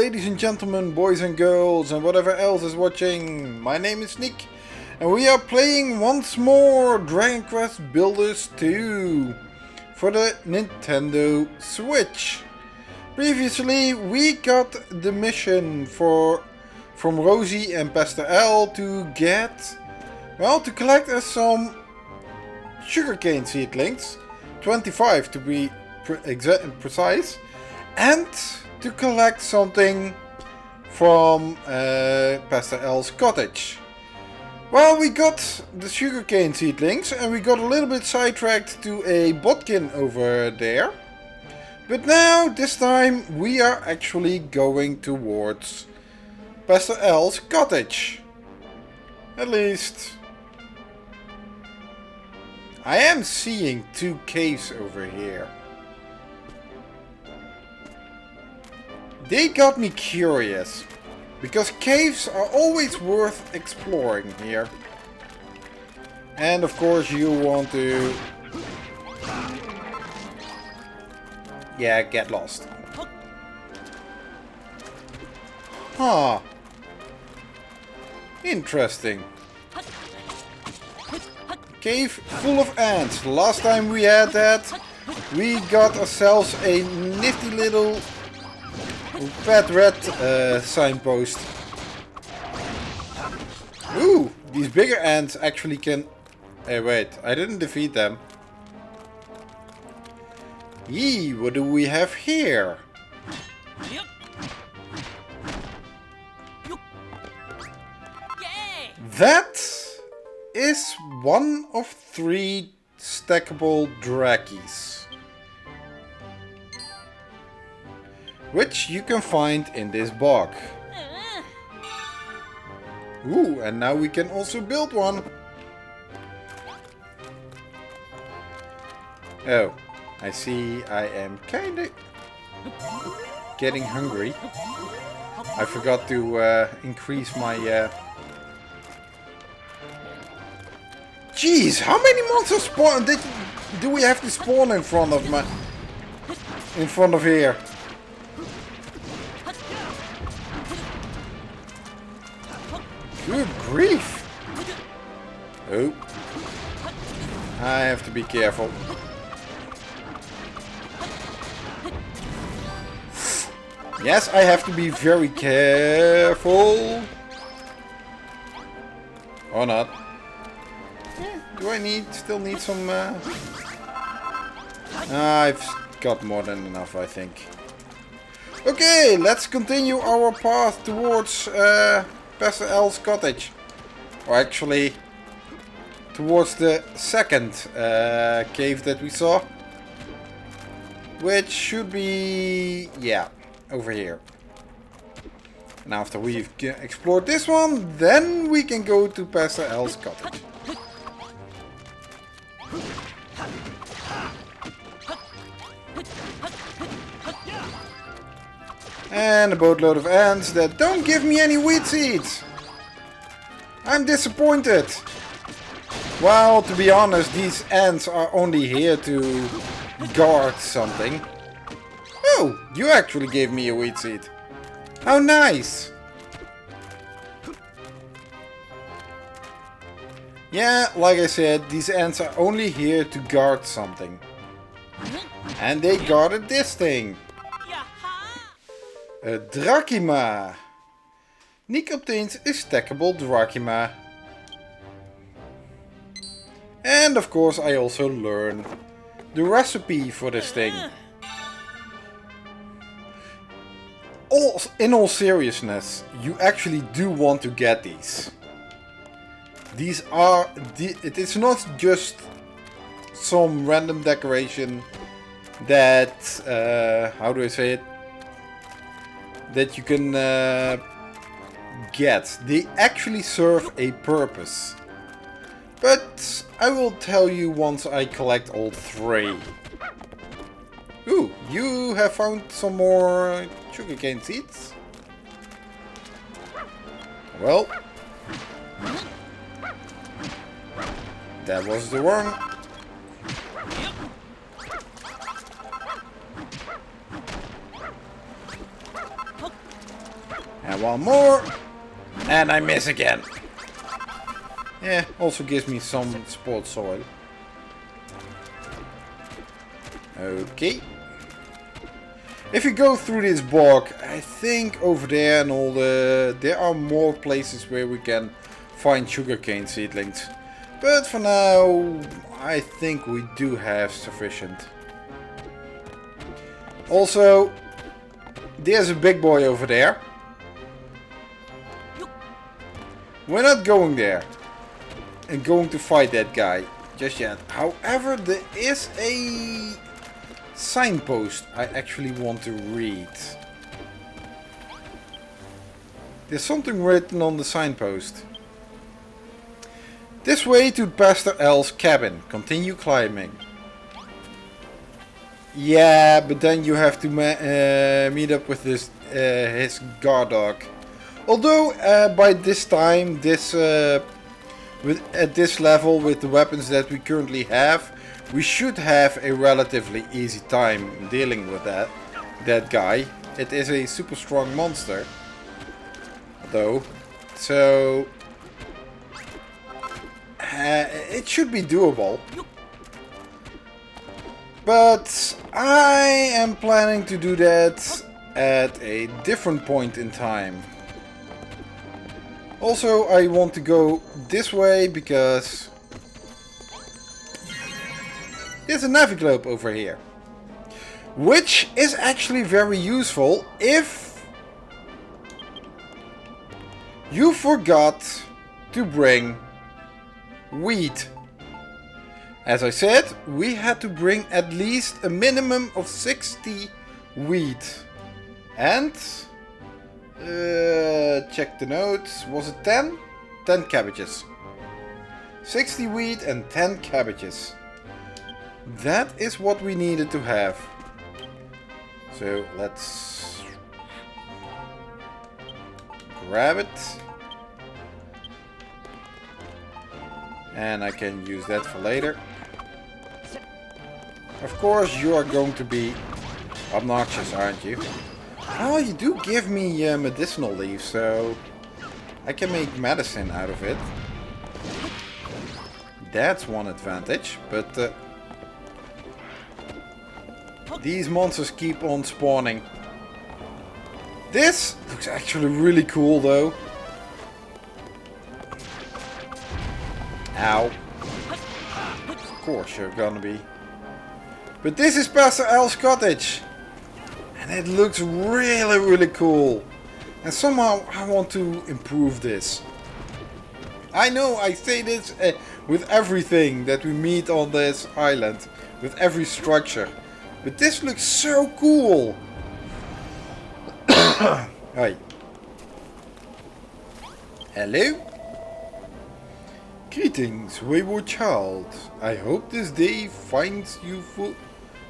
ladies and gentlemen, boys and girls, and whatever else is watching. My name is Nick, and we are playing once more Dragon Quest Builders 2 for the Nintendo Switch. Previously, we got the mission from Rosie and Pastor L to to collect us some sugarcane seedlings, 25 to be precise, and to collect something from Pastor L's cottage. Well, we got the sugarcane seedlings and we got a little bit sidetracked to a botkin over there. But now, this time, we are actually going towards Pastor L's cottage. At least, I am seeing two caves over here. They got me curious, because caves are always worth exploring here. And of course you want to... yeah, get lost. Huh. Interesting. Cave full of ants. Last time we had that, we got ourselves a nifty little fat red signpost. Ooh, these bigger ants actually can... hey, wait, I didn't defeat them. Yee, what do we have here? That is one of 3 stackable Drackies, which you can find in this bog. Ooh, and now we can also build one. Oh, I see I am kinda getting hungry. I forgot to increase my... Jeez, how many monsters spawn do we have to spawn in front of here? Good grief! Oh. I have to be careful. Yes, I have to be very careful. Or not. Do I still need some... I've got more than enough, I think. Okay, let's continue our path towards Pastor L's cottage. Or actually, towards the second cave that we saw. Which should be... yeah, over here. And after we've explored this one, then we can go to Pastor L's cottage. And a boatload of ants that don't give me any wheat seeds. I'm disappointed. Well, to be honest, these ants are only here to guard something. Oh, you actually gave me a wheat seed. How nice. Yeah, like I said, these ants are only here to guard something. And they guarded this thing. A Dracky. Nick obtains a stackable Dracky. And of course I also learn the recipe for this thing. In all seriousness, you actually do want to get these. These are... it is not just some random decoration that... how do I say it? That you can get. They actually serve a purpose. But I will tell you once I collect all 3. Ooh, you have found some more sugarcane seeds? Well, that was the one. And one more. And I miss again. Yeah, also gives me some sport soil. Okay. If you go through this bog, I think over there and all there are more places where we can find sugarcane seedlings. But for now, I think we do have sufficient. Also, there's a big boy over there. We're not going there and going to fight that guy just yet. However, there is a signpost I actually want to read. There's something written on the signpost. This way to Pastor L's cabin. Continue climbing. Yeah, but then you have to meet up with this his guard dog. Although by this time, at this level with the weapons that we currently have, we should have a relatively easy time dealing with that guy. It is a super strong monster, though, so it should be doable. But I am planning to do that at a different point in time. Also, I want to go this way because there's a naviglobe over here, which is actually very useful if you forgot to bring wheat. As I said, we had to bring at least a minimum of 60 wheat. And check the notes. Was it 10? 10 cabbages. 60 wheat and 10 cabbages. That is what we needed to have. So let's grab it. And I can use that for later. Of course, you are going to be obnoxious, aren't you? Oh, you do give me medicinal leaves, so I can make medicine out of it. That's one advantage, but these monsters keep on spawning. This looks actually really cool, though. Ow. Of course you're gonna be. But this is Pastor L's cottage. And it looks really, really cool. And somehow I want to improve this. I know I say this with everything that we meet on this island. With every structure. But this looks so cool. Hi. Hello? Greetings, wayward child. I hope this day finds you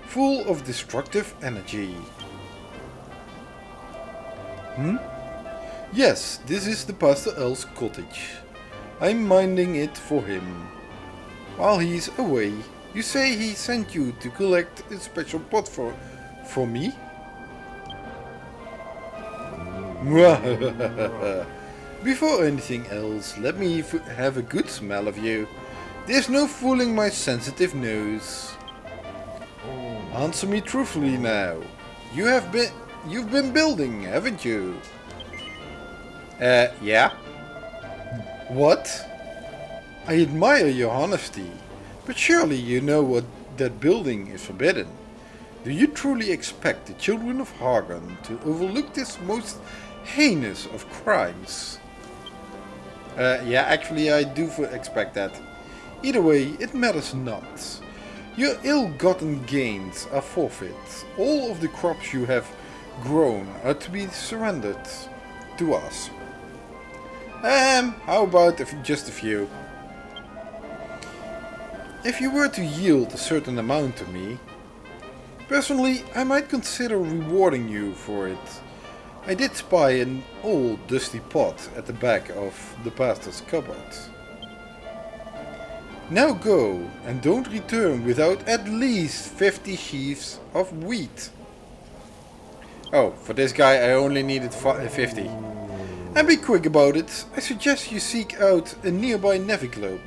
full of destructive energy. Yes, this is the Pastor L's cottage. I'm minding it for him. While he's away, you say he sent you to collect a special pot for me? Before anything else, let me have a good smell of you. There's no fooling my sensitive nose. Answer me truthfully now. You've been building, haven't you? Yeah. What? I admire your honesty, but surely you know that building is forbidden. Do you truly expect the children of Hagen to overlook this most heinous of crimes? Yeah, actually I do expect that. Either way, it matters not. Your ill-gotten gains are forfeit. All of the crops you have grown are to be surrendered to us. How about just a few? If you were to yield a certain amount to me, personally I might consider rewarding you for it. I did spy an old dusty pot at the back of the pastor's cupboard. Now go, and don't return without at least 50 sheaves of wheat. Oh, for this guy I only needed 50. And be quick about it. I suggest you seek out a nearby Naviglobe,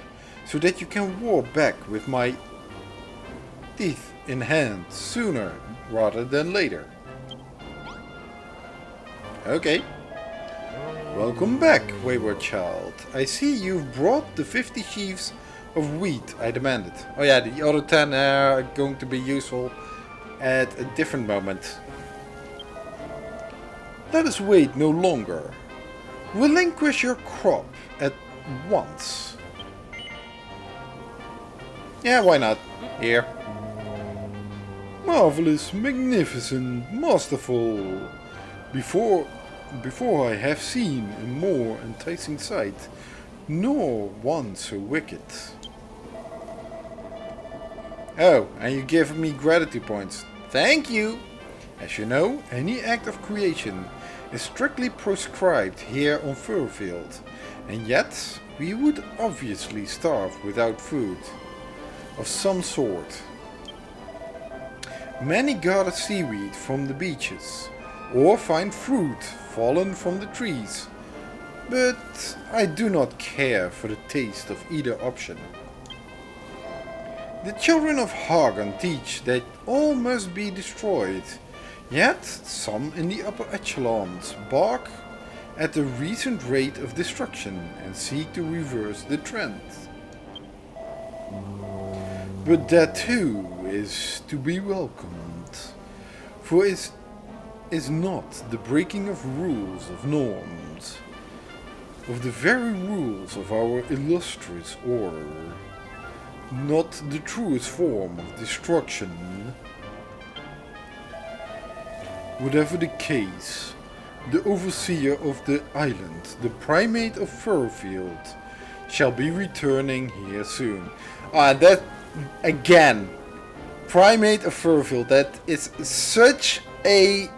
so that you can warp back with my teeth in hand sooner rather than later. Okay. Welcome back, wayward child. I see you've brought the 50 sheaves of wheat I demanded. Oh yeah, the other 10 are going to be useful at a different moment. Let us wait no longer. Relinquish your crop at once. Yeah, why not? Here. Marvelous, magnificent, masterful. Before I have seen a more enticing sight, nor one so wicked. Oh, and you give me gratitude points. Thank you! As you know, any act of creation is strictly proscribed here on Furfield, and yet we would obviously starve without food of some sort. Many gather seaweed from the beaches, or find fruit fallen from the trees, but I do not care for the taste of either option. The children of Hagen teach that all must be destroyed, yet some in the upper echelons balk at the recent rate of destruction and seek to reverse the trend. But that too is to be welcomed, for it is not the breaking of rules of norms, of the very rules of our illustrious order, not the truest form of destruction. Whatever the case, the overseer of the island, the primate of Furfield, shall be returning here soon. That again, primate of Furfield, that is such a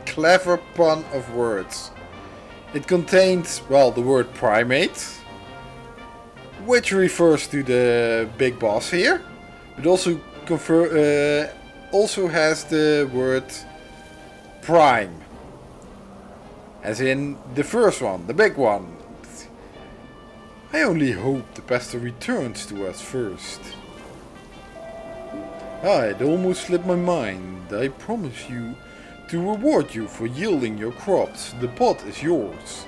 clever pun of words. It contains, well, the word primate, which refers to the big boss here, but also has the word prime, as in the first one, the big one. I only hope the pastor returns to us first. It almost slipped my mind. I promise you to reward you for yielding your crops. The pot is yours.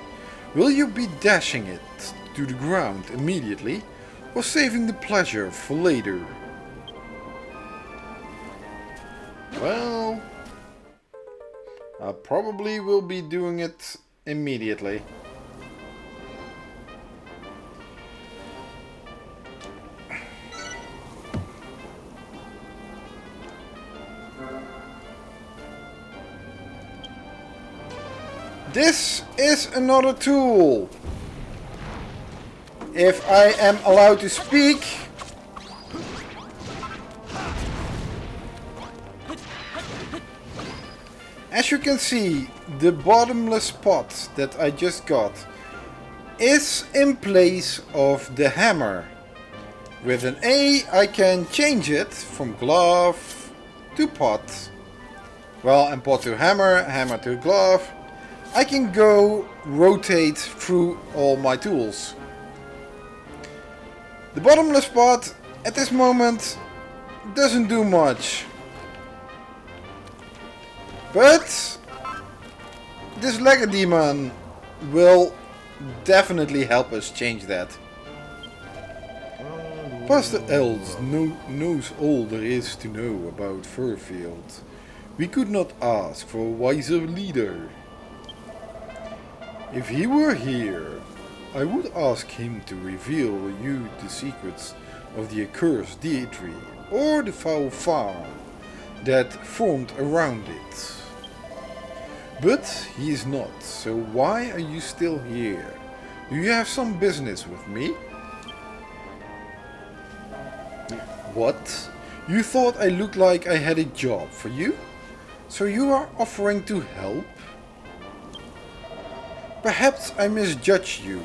Will you be dashing it to the ground immediately, or saving the pleasure for later? Well, I probably will be doing it immediately. This is another tool. If I am allowed to speak. As you can see, the bottomless pot that I just got is in place of the hammer. With an A, I can change it from glove to pot. Well, and pot to hammer, hammer to glove. I can go rotate through all my tools. The bottomless pot at this moment doesn't do much. But this Legerdeman will definitely help us change that. Pastor Els knows all there is to know about Furfield. We could not ask for a wiser leader. If he were here, I would ask him to reveal you the secrets of the accursed deity or the foul farm that formed around it. But he is not, so why are you still here? Do you have some business with me? What? You thought I looked like I had a job for you? So you are offering to help? Perhaps I misjudged you.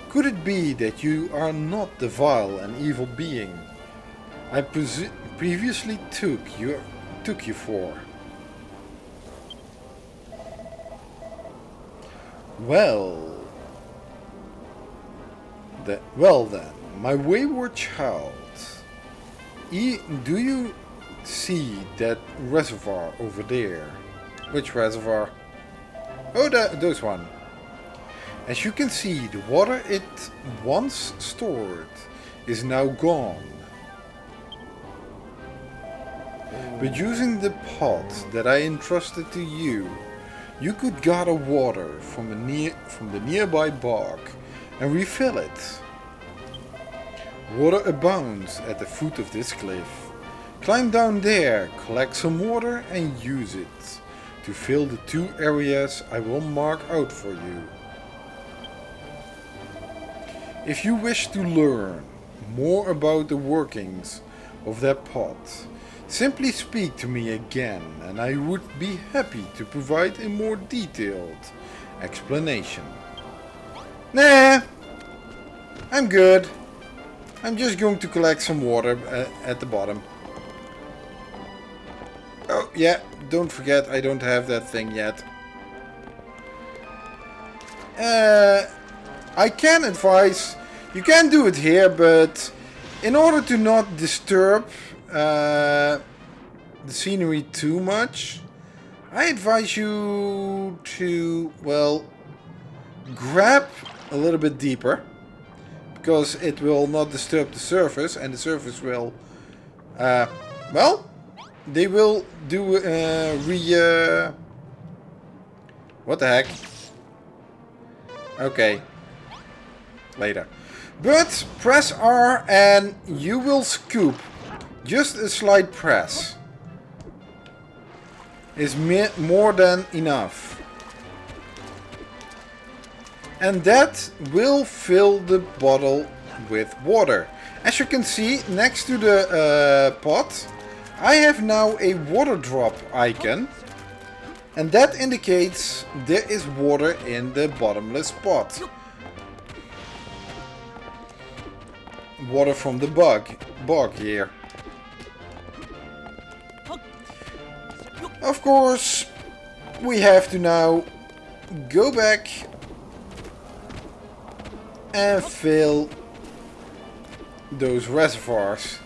Could it be that you are not the vile and evil being I previously took you for? Well... Well then, my wayward child. Do you see that reservoir over there? Which reservoir? Oh, those one. As you can see, the water it once stored is now gone. But using the pot that I entrusted to you, you could gather water from the nearby bog and refill it. Water abounds at the foot of this cliff. Climb down there, collect some water and use it to fill the 2 areas I will mark out for you. If you wish to learn more about the workings of that pot, simply speak to me again and I would be happy to provide a more detailed explanation. Nah, I'm good. I'm just going to collect some water at the bottom. Oh yeah, don't forget I don't have that thing yet. I can advise, you can do it here, but in order to not disturb the scenery too much, I advise you to, well, grab a little bit deeper, because it will not disturb the surface, and the surface will, well, they will do what the heck? Okay, later. But press R and you will scoop. Just a slight press is more than enough. And that will fill the bottle with water. As you can see, next to the pot, I have now a water drop icon. And that indicates there is water in the bottomless pot. Water from the bog here. Of course, we have to now go back and fill those reservoirs.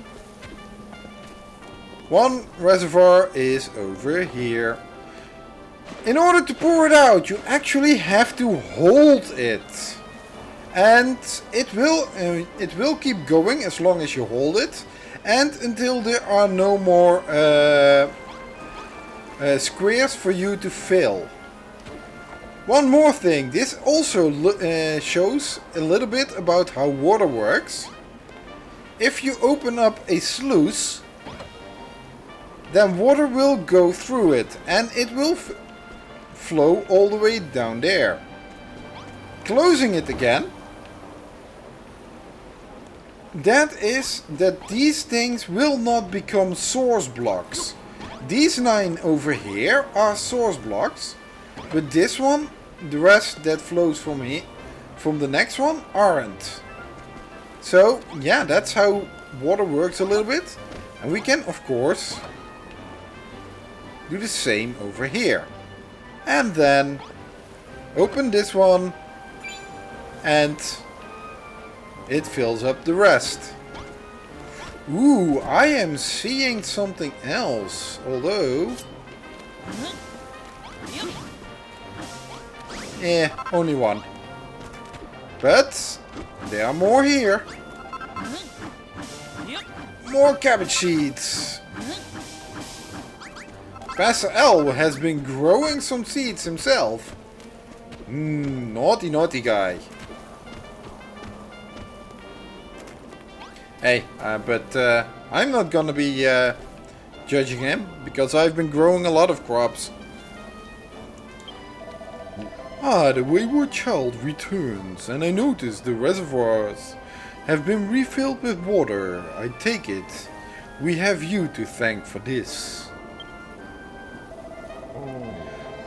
One reservoir is over here. In order to pour it out, you actually have to hold it. And it will keep going as long as you hold it. And until there are no more squares for you to fill. One more thing, this also shows a little bit about how water works. If you open up a sluice, then water will go through it and it will flow all the way down there. Closing it again, that is that these things will not become source blocks. These 9 over here are source blocks, but this one, the rest that flows from here, from the next one, aren't. So yeah, that's how water works a little bit. And we can of course do the same over here. And then open this one and it fills up the rest. Ooh, I am seeing something else, although only one. But there are more here. More cabbage seeds. Pastor L has been growing some seeds himself. Naughty, naughty guy. Hey, but I'm not gonna be judging him, because I've been growing a lot of crops. Ah, the wayward child returns, and I notice the reservoirs have been refilled with water. I take it we have you to thank for this.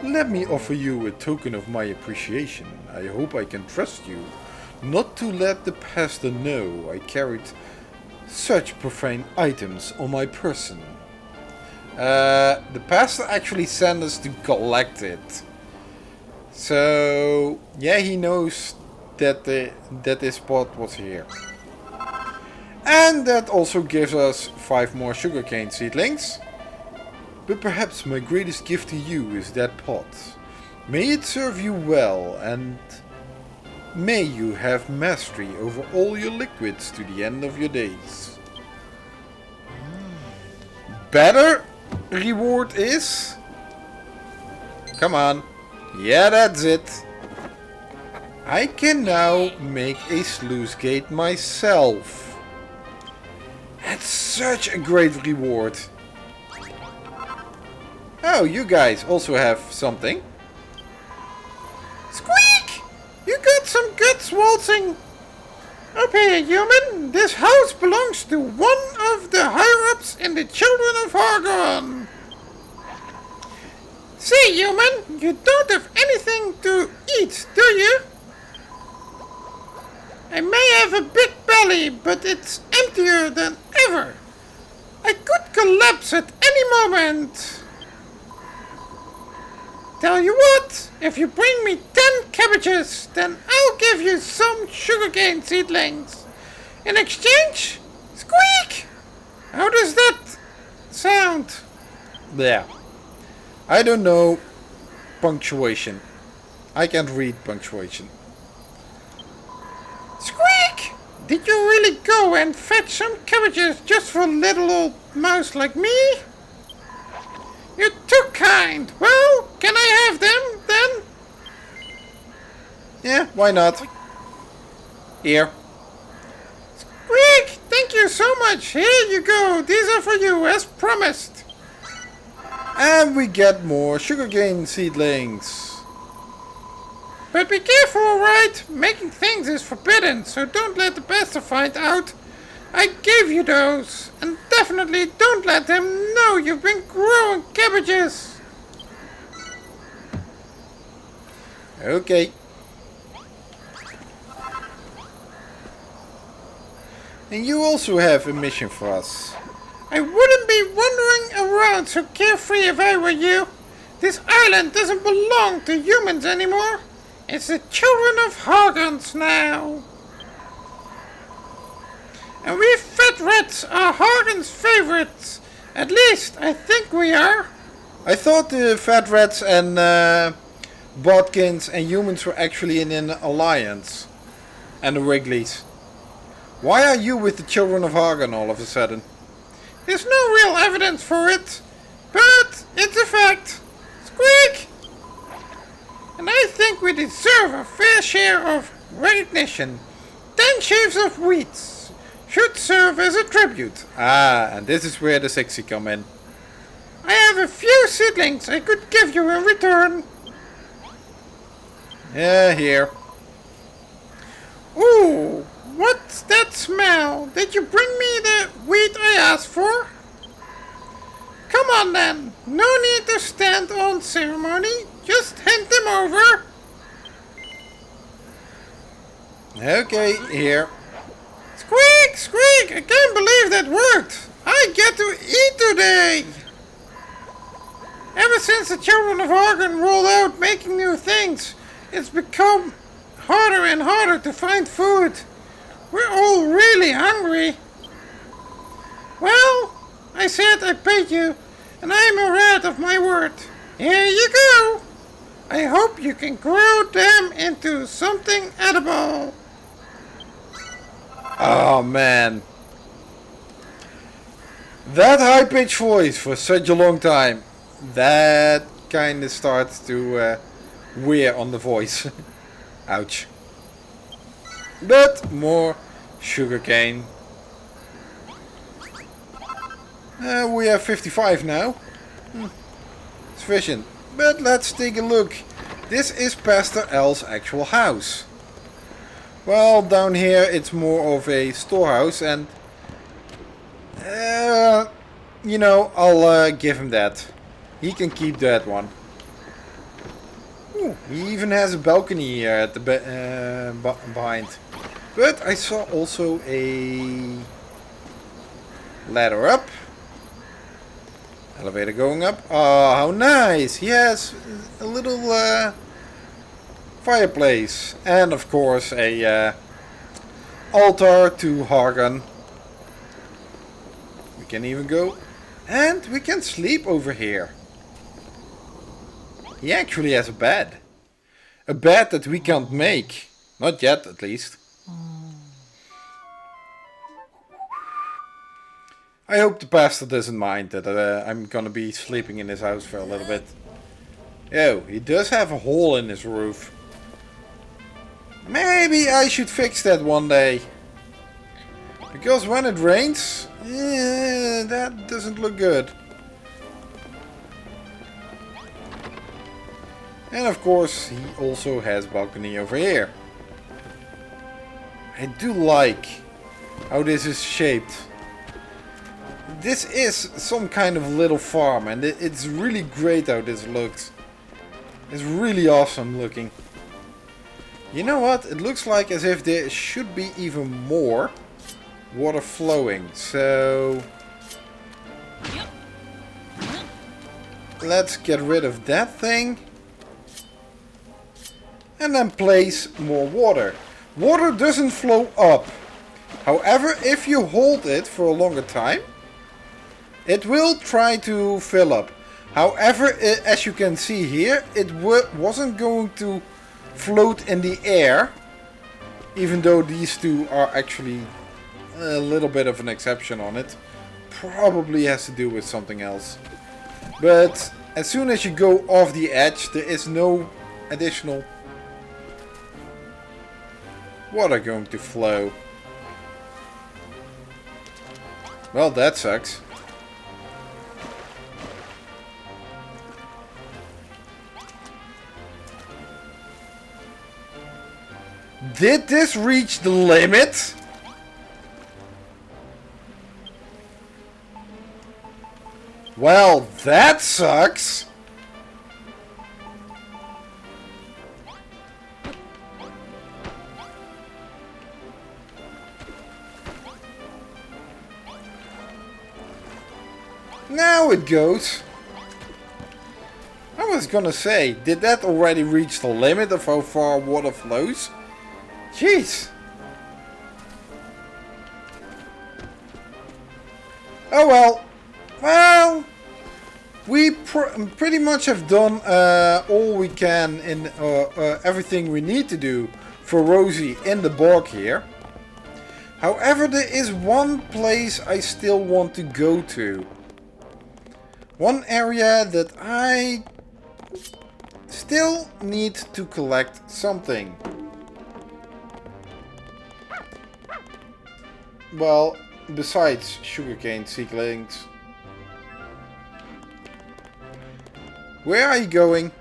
Let me offer you a token of my appreciation. I hope I can trust you not to let the pastor know I carried such profane items on my person. The pastor actually sent us to collect it. So yeah, he knows that that this spot was here. And that also gives us 5 more sugarcane seedlings. But perhaps my greatest gift to you is that pot. May it serve you well, and may you have mastery over all your liquids to the end of your days. Better reward is... Come on. Yeah, that's it. I can now make a sluice gate myself. That's such a great reward. Oh, you guys also have something. Squeak! You got some guts waltzing up here, human. This house belongs to one of the higher-ups in the Children of Hargon. Say, human, you don't have anything to eat, do you? I may have a big belly, but it's emptier than ever. I could collapse at any moment. Tell you what, if you bring me 10 cabbages, then I'll give you some sugarcane seedlings. In exchange, squeak! How does that sound? There. I don't know punctuation. I can't read punctuation. Squeak! Did you really go and fetch some cabbages just for a little old mouse like me? You're too kind. Well, can I have them then? Yeah, why not? Here. Squeak! Thank you so much. Here you go. These are for you, as promised. And we get more sugarcane seedlings. But be careful, alright? Making things is forbidden, so don't let the bastard find out. I gave you those. And definitely don't let them know you've been growing cabbages. Okay. And you also have a mission for us. I wouldn't be wandering around so carefree if I were you. This island doesn't belong to humans anymore. It's the Children of Hargons now. And we fat rats are Hargon's favorites. At least, I think we are. I thought the fat rats and Bodkins and humans were actually in an alliance. And the Wrigleys. Why are you with the Children of Hargon all of a sudden? There's no real evidence for it. But it's a fact. Squeak! And I think we deserve a fair share of recognition. 10 sheaves of wheat should serve as a tribute. Ah, and this is where the sexy come in. I have a few seedlings I could give you in return. Yeah, here. Ooh, what's that smell? Did you bring me the wheat I asked for? Come on then, no need to stand on ceremony, just hand them over. Okay, here. Squeak, squeak, I can't believe that worked. I get to eat today. Ever since the Children of Hargon rolled out making new things, it's become harder and harder to find food. We're all really hungry. Well, I said I paid you, and I'm a rat of my word. Here you go. I hope you can grow them into something edible. Oh man. That high-pitched voice for such a long time. That kind of starts to wear on the voice. Ouch. But more sugarcane. We have 55 now. Sufficient. But let's take a look. This is Pastor L's actual house. Well, down here it's more of a storehouse, and you know, I'll give him that. He can keep that one. Ooh, he even has a balcony here at the behind. But I saw also a ladder up. Elevator going up. Oh, how nice! He has a little fireplace, and of course a altar to Hagen. We can even go, and we can sleep over here. He actually has a bed. A bed that we can't make. Not yet, at least. I hope the pastor doesn't mind that I'm gonna be sleeping in his house for a little bit. Oh, he does have a hole in his roof. Maybe I should fix that one day. Because when it rains, that doesn't look good. And of course, he also has balcony over here. I do like how this is shaped. This is some kind of little farm, and it's really great how this looks. It's really awesome looking. You know what? It looks like as if there should be even more water flowing. So let's get rid of that thing. And then place more water. Water doesn't flow up. However, if you hold it for a longer time, it will try to fill up. However, as you can see here, it wasn't going to float in the air. Even though these two are actually a little bit of an exception on it. Probably has to do with something else. But as soon as you go off the edge, there is no additional water going to flow. Well, that sucks. Did this reach the limit? Well, that sucks. Now it goes. I was gonna say, did that already reach the limit of how far water flows? Jeez. Oh well. Well, we pretty much have done all we can in everything we need to do for Rosie in the bog here. However, there is one place I still want to go to. One area that I still need to collect something. Well, besides sugarcane seedlings. Where are you going?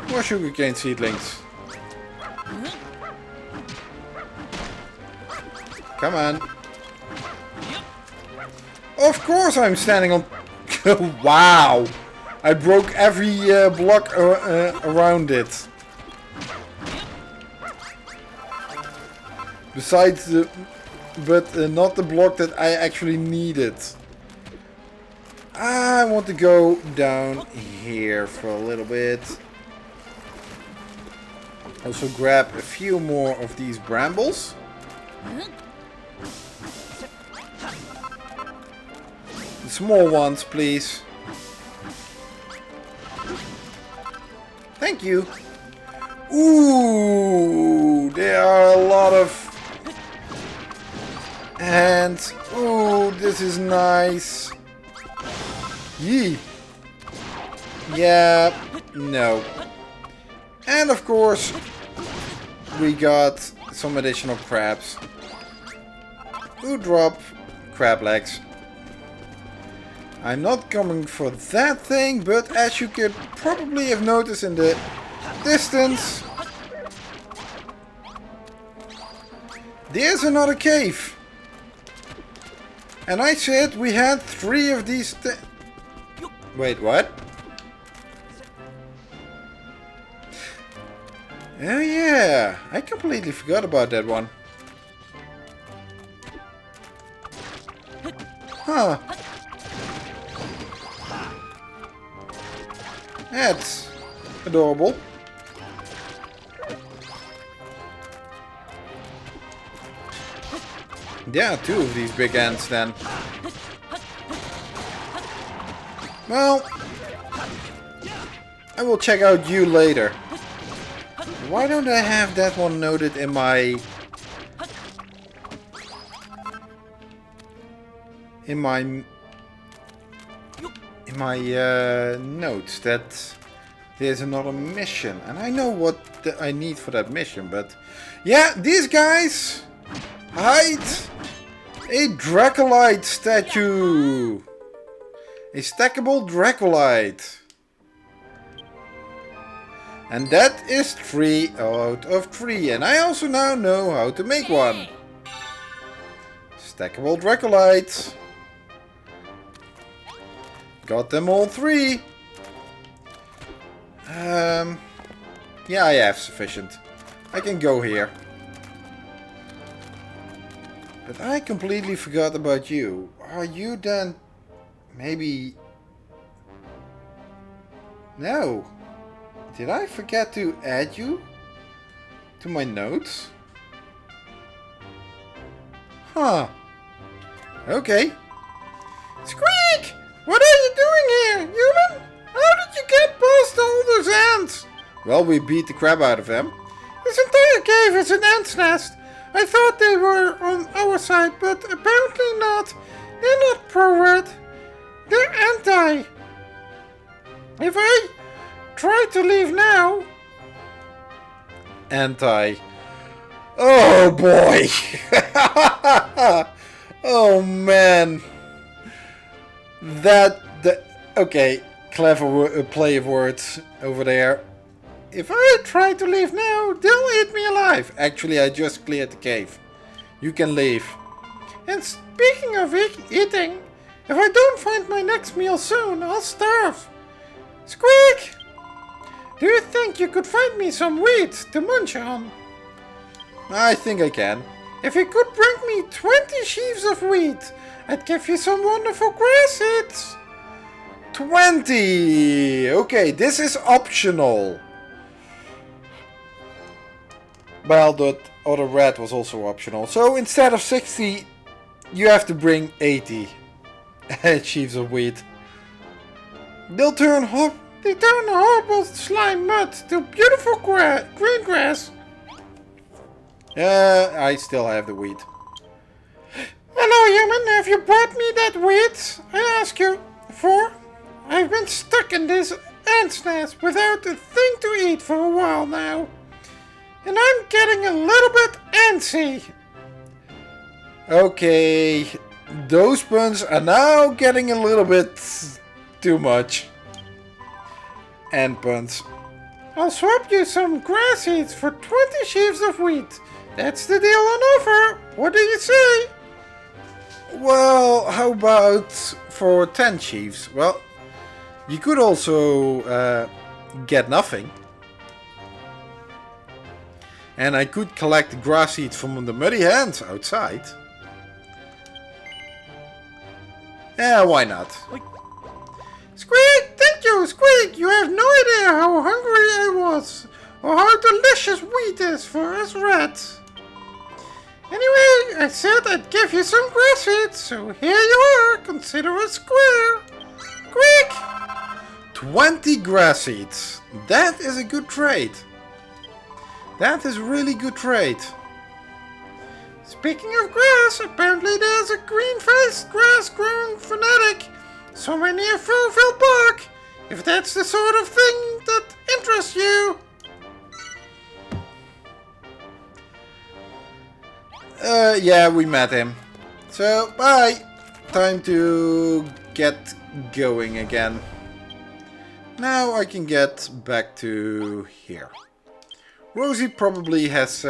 More sugarcane seedlings. Come on. Of course I'm standing on... Wow! I broke every block around it. Besides the... But not the block that I actually needed. I want to go down here for a little bit. Also grab a few more of these brambles. The small ones, please. Thank you. Ooh, there are a lot of... And, ooh, this is nice. Yee. Yeah, no. And of course, we got some additional crabs. Who drop crab legs. I'm not coming for that thing, but as you could probably have noticed in the distance, there's another cave. And I said we had 3 of these. Wait, what? Oh yeah, I completely forgot about that one. Huh. That's adorable. Yeah, 2 of these big ants then. Well, I will check out you later. Why don't I have that one noted in my... notes that there's another mission, and I know what I need for that mission, but yeah, these guys hide a Dracolite statue, a stackable Dracolite, and that is 3 out of 3, and I also now know how to make one. Stackable Dracolite. Got them all 3. Yeah, I have sufficient. I can go here. But I completely forgot about you. Are you then... maybe... No. Did I forget to add you to my notes? Huh. Okay. Squeak! What are you doing here, human? How did you get past all those ants? Well, we beat the crap out of them. This entire cave is an ant's nest. I thought they were on our side, but apparently not. They're not pro-red. They're anti. If I try to leave now... Anti. Oh boy! Oh man! Okay, clever play of words over there. If I try to leave now, they'll eat me alive. Actually, I just cleared the cave. You can leave. And speaking of eating, if I don't find my next meal soon, I'll starve. Squeak! Do you think you could find me some wheat to munch on? I think I can. If you could bring me 20 sheaves of wheat, I'd give you some wonderful grass seeds. 20! Okay, this is optional. Well, the other red was also optional. So instead of 60, you have to bring 80 sheaves of wheat. They turn horrible slime mud to beautiful green grass. I still have the wheat. Hello, human. Have you brought me that wheat I asked you for? I've been stuck in this ant's nest without a thing to eat for a while now. And I'm getting a little bit antsy. Okay, those puns are now getting a little bit too much. Ant puns. I'll swap you some grass seeds for 20 sheaves of wheat. That's the deal on offer. What do you say? Well, how about for 10 sheaves? Well, you could also get nothing. And I could collect the grass seeds from the muddy hands outside. Yeah, why not? Squeak! Thank you, Squeak! You have no idea how hungry I was. Or how delicious wheat is for us rats. Anyway, I said I'd give you some grass seeds, so here you are. Consider it square. Quick! 20 grass seeds. That is a good trade. That is a really good trade. Speaking of grass, apparently there's a green-faced grass-growing fanatic somewhere near Furville Park, if that's the sort of thing that interests you. Yeah, we met him. So, bye. Time to get going again. Now I can get back to here. Rosie probably has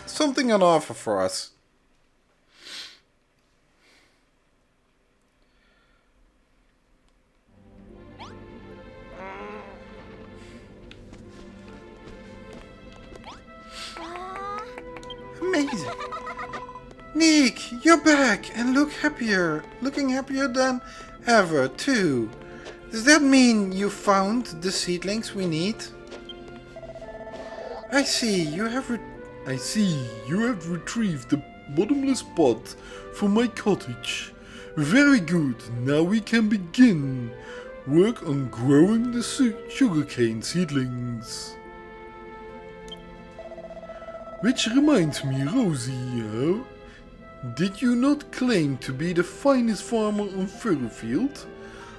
something on offer for us. Amazing. Nick, you're back and looking happier than ever too. Does that mean you found the seedlings we need? I see you have retrieved the bottomless pot from my cottage. Very good, now we can begin work on growing the sugarcane seedlings. Which reminds me, Rosie, did you not claim to be the finest farmer on Furrowfield?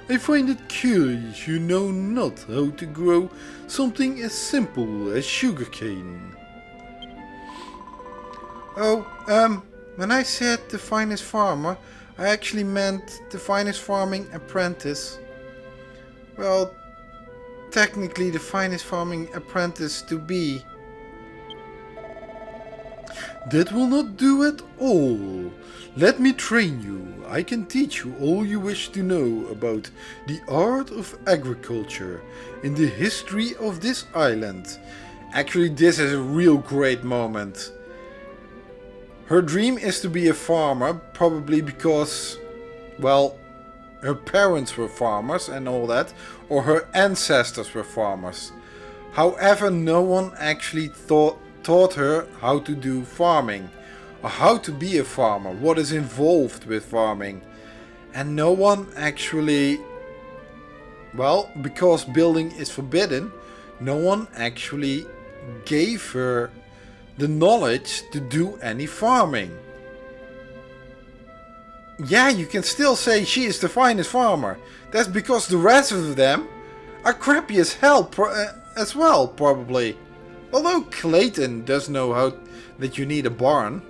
I find it curious you know not how to grow something as simple as sugarcane. Oh, when I said the finest farmer, I actually meant the finest farming apprentice. Well, technically the finest farming apprentice to be. That will not do at all. Let me train you. I can teach you all you wish to know about the art of agriculture and the history of this island. Actually, this is a real great moment. Her dream is to be a farmer, probably because, well, her parents were farmers and all that, or her ancestors were farmers. However, no one actually taught her how to do farming, or how to be a farmer, what is involved with farming. And no one actually, well, because building is forbidden, no one actually gave her the knowledge to do any farming. Yeah, you can still say she is the finest farmer. That's because the rest of them are crappy as hell as well, probably. Although Clayton does know how that you need a barn.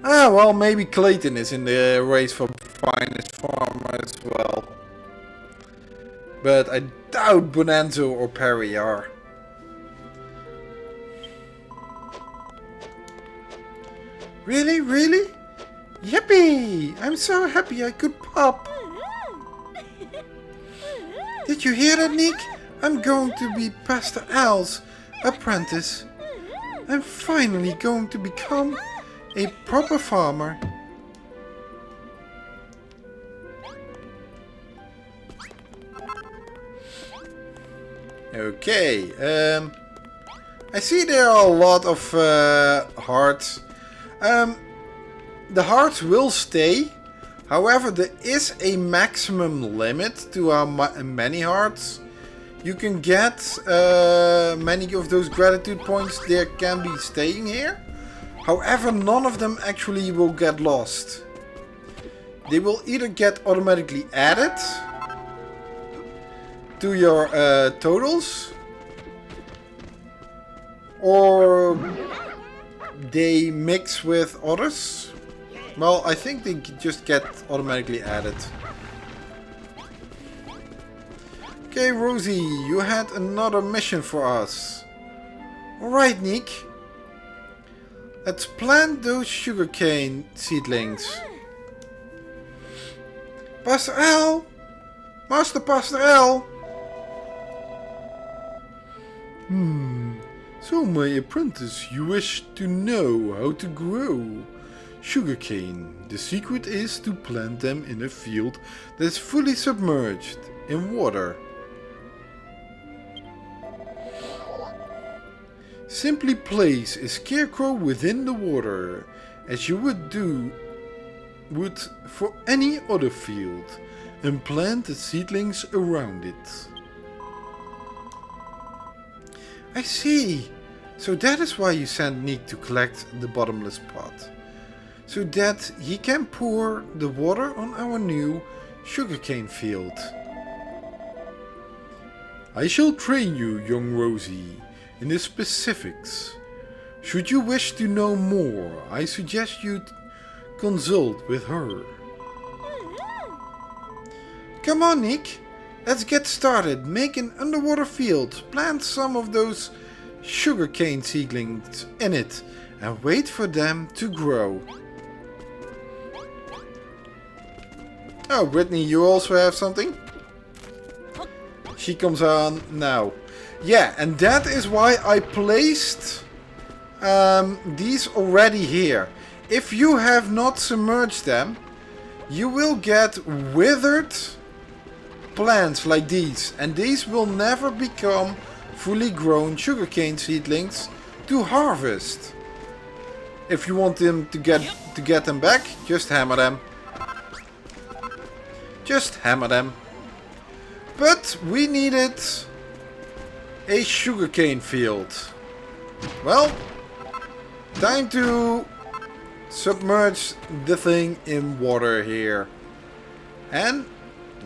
Ah, well, maybe Clayton is in the race for finest farmer as well. But I doubt Bonanza or Perry are. Really? Really? Yippee! I'm so happy I could pop. Did you hear that, Nick? I'm going to be Pastor Al's apprentice. I'm finally going to become a proper farmer. Okay, I see there are a lot of hearts. The hearts will stay. However, there is a maximum limit to how many hearts you can get. Many of those gratitude points there can be staying here. However, none of them actually will get lost. They will either get automatically added to your totals, or they mix with others. Well, I think they just get automatically added. Okay, Rosie, you had another mission for us. Alright, Nick. Let's plant those sugarcane seedlings. Pastor Al! Master Pastor Al! So my apprentice, you wish to know how to grow sugarcane. The secret is to plant them in a field that is fully submerged in water. Simply place a scarecrow within the water, as you would for any other field, and plant the seedlings around it. I see. So that is why you sent Nick to collect the bottomless pot, so that he can pour the water on our new sugarcane field. I shall train you, young Rosie, in the specifics. Should you wish to know more, I suggest you consult with her. Come on, Nick. Let's get started. Make an underwater field. Plant some of those sugarcane seedlings in it and wait for them to grow. Oh, Brittany, you also have something? She comes on now. Yeah, and that is why I placed these already here. If you have not submerged them, you will get withered plants like these. And these will never become fully grown sugarcane seedlings to harvest. If you want them to get them back, just hammer them. Just hammer them. But we needed a sugarcane field. Well, time to submerge the thing in water here. And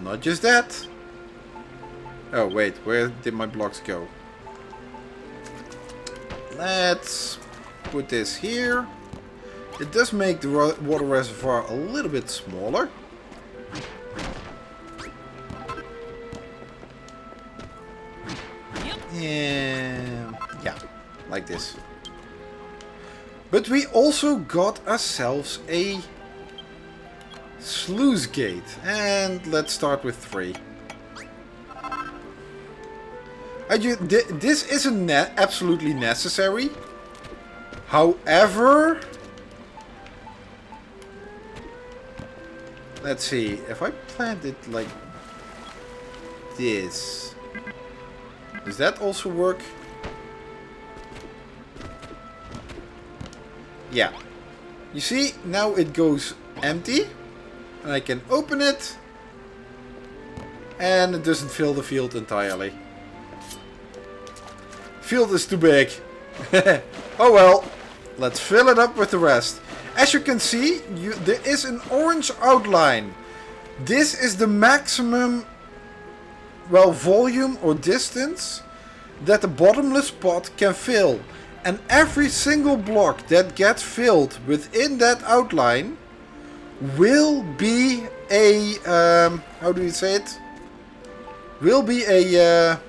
not just that. Oh wait, where did my blocks go? Let's put this here. It does make the water reservoir a little bit smaller. And yeah, like this. But we also got ourselves a sluice gate. And let's start with 3. This isn't absolutely necessary. However, let's see. If I plant it like this, does that also work? Yeah. You see, now it goes empty. And I can open it. And it doesn't fill the field entirely. Field is too big. Oh well. Let's fill it up with the rest. As you can see, there is an orange outline. This is the maximum, well, volume or distance that the bottomless pot can fill. And every single block that gets filled within that outline will be a, how do you say it? Will be a,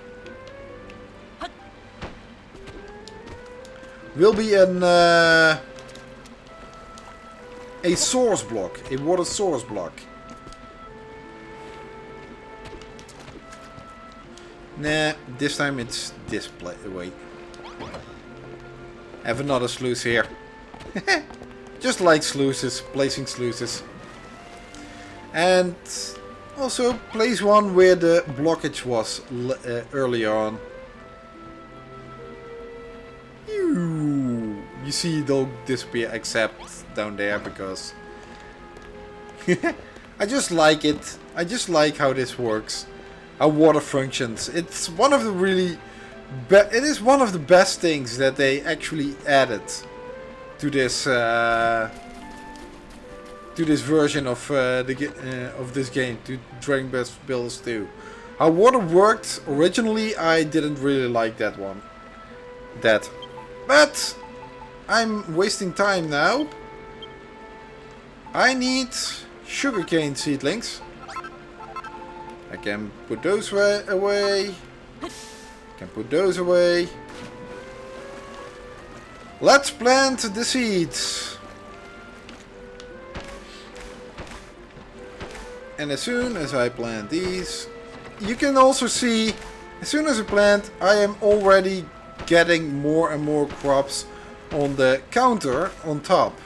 a source block, a water source block. Nah, this time it's this way. Have another sluice here. Just like sluices, placing sluices. And also place one where the blockage was earlier on. You see, they'll disappear except down there because I just like it. I just like how this works, how water functions. It's one of the really, it is one of the best things that they actually added to this version of of this game, to Dragon Quest Builders 2. How water worked originally, I didn't really like that one. But I'm wasting time now. I need sugarcane seedlings. I can put those away. Can put those away. Let's plant the seeds. And as soon as I plant these, you can also see, as soon as I plant, I am already getting more and more crops on the counter on top.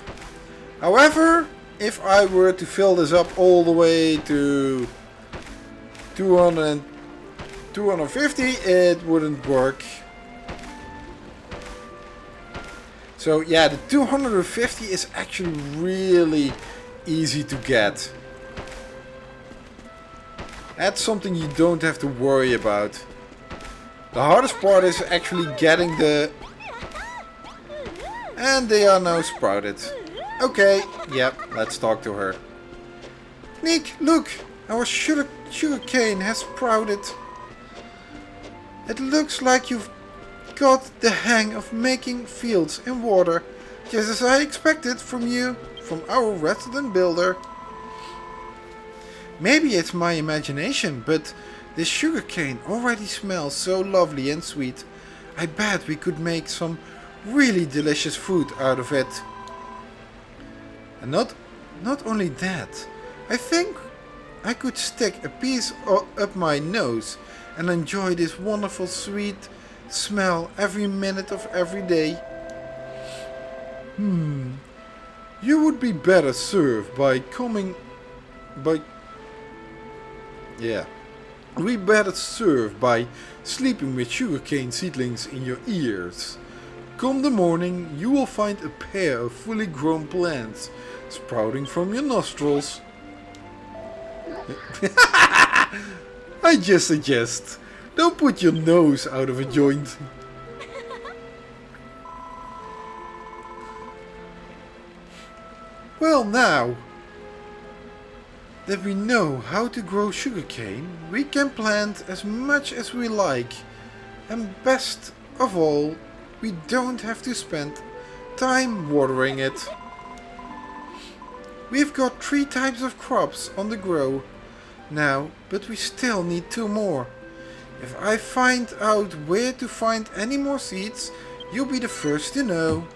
However, if I were to fill this up all the way to 200, 250, it wouldn't work. So yeah, the 250 is actually really easy to get. That's something you don't have to worry about. The hardest part is actually getting the... And they are now sprouted. Okay, yep, let's talk to her. Nick, look! Our sugarcane has sprouted. It looks like you've got the hang of making fields in water, just as I expected from you, from our resident builder. Maybe it's my imagination, but this sugarcane already smells so lovely and sweet. I bet we could make some really delicious food out of it. And not only that, I think I could stick a piece up my nose and enjoy this wonderful sweet smell every minute of every day. You would be better served by coming... Yeah. We better served by sleeping with sugarcane seedlings in your ears. Come the morning, you will find a pair of fully grown plants sprouting from your nostrils. I just suggest, don't put your nose out of a joint. Well, now that we know how to grow sugarcane, we can plant as much as we like. And best of all, we don't have to spend time watering it. We've got 3 types of crops on the grow now, but we still need 2 more. If I find out where to find any more seeds, you'll be the first to know.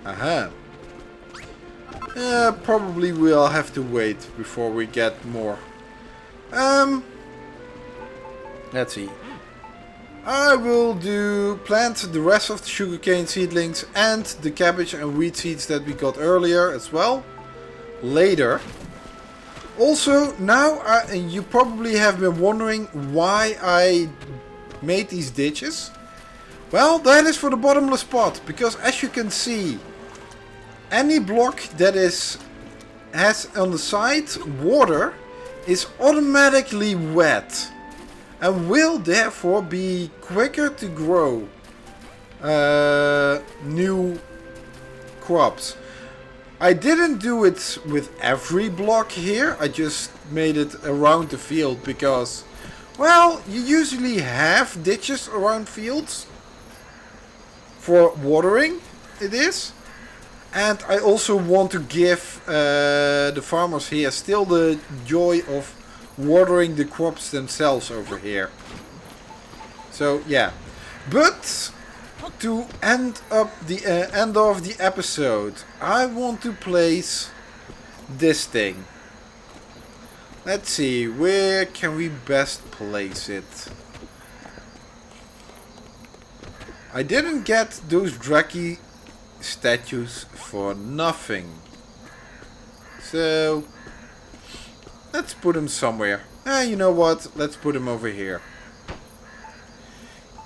Aha. Probably we'll have to wait before we get more. Let's see. I will plant the rest of the sugarcane seedlings and the cabbage and wheat seeds that we got earlier as well. Later. Also, now you probably have been wondering why I made these ditches. Well, that is for the bottomless pot, because as you can see, any block that has on the side water is automatically wet and will therefore be quicker to grow new crops. I didn't do it with every block here, I just made it around the field because, well, you usually have ditches around fields for watering, it is. And I also want to give the farmers here still the joy of watering the crops themselves over here. So yeah, but to end of the episode, I want to place this thing. Let's see, where can we best place it? I didn't get those Dracky statues for nothing. So let's put them somewhere. You know what? Let's put them over here.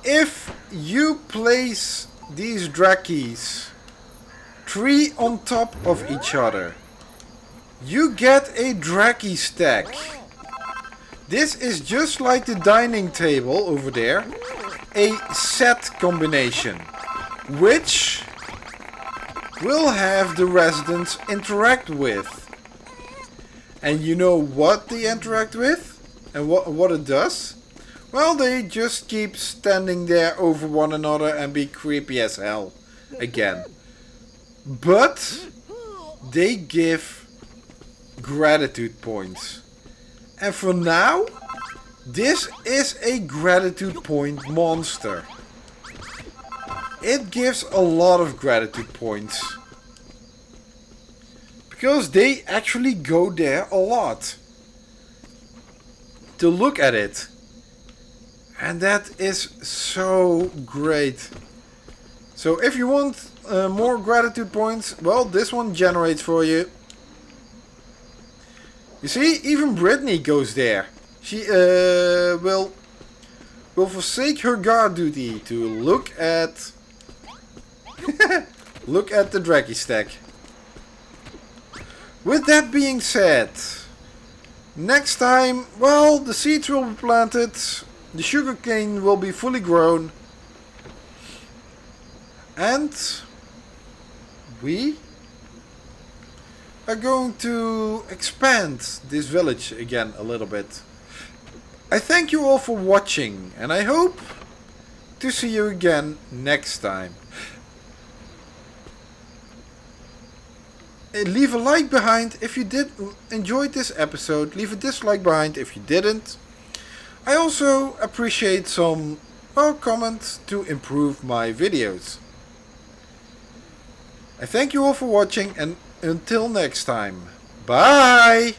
If you place these Drackies 3 on top of each other, you get a Dracky Stack. This is just like the dining table over there, a set combination, which will have the residents interact with. And you know what they interact with? And what it does? Well, they just keep standing there over one another and be creepy as hell again. But they give gratitude points. And for now, this is a gratitude point monster. It gives a lot of gratitude points. Because they actually go there a lot. To look at it. And that is so great. So if you want more gratitude points, well, this one generates for you. You see, even Brittany goes there. She will forsake her guard duty to look at look at the Dracky Stack. With that being said, next time, well, the seeds will be planted, the sugarcane will be fully grown, and we are going to expand this village again a little bit. I thank you all for watching, and I hope to see you again next time. Leave a like behind if you did enjoy this episode. Leave a dislike behind if you didn't. I also appreciate some comments to improve my videos. I thank you all for watching, and until next time, bye!